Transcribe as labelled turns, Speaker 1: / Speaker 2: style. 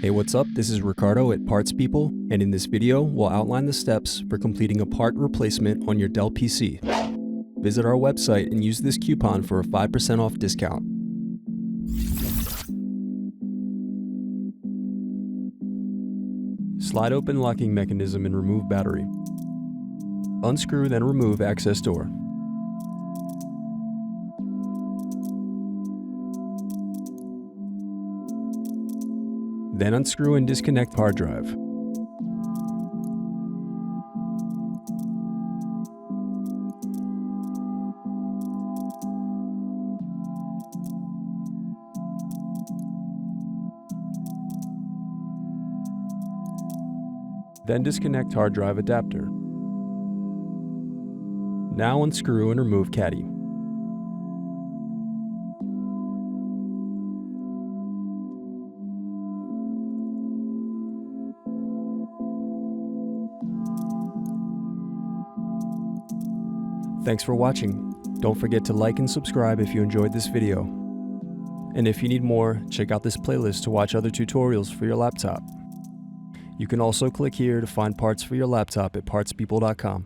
Speaker 1: Hey, what's up? This is Ricardo at Parts People, and in this video, we'll outline the steps for completing a part replacement on your Dell PC. Visit our website and use this coupon for a 5% off discount. Slide open locking mechanism and remove battery. Unscrew, then remove access door. Then unscrew and disconnect hard drive. Then disconnect hard drive adapter. Now unscrew and remove caddy. Thanks for watching. Don't forget to like and subscribe if you enjoyed this video. And if you need more, check out this playlist to watch other tutorials for your laptop. You can also click here to find parts for your laptop at partspeople.com.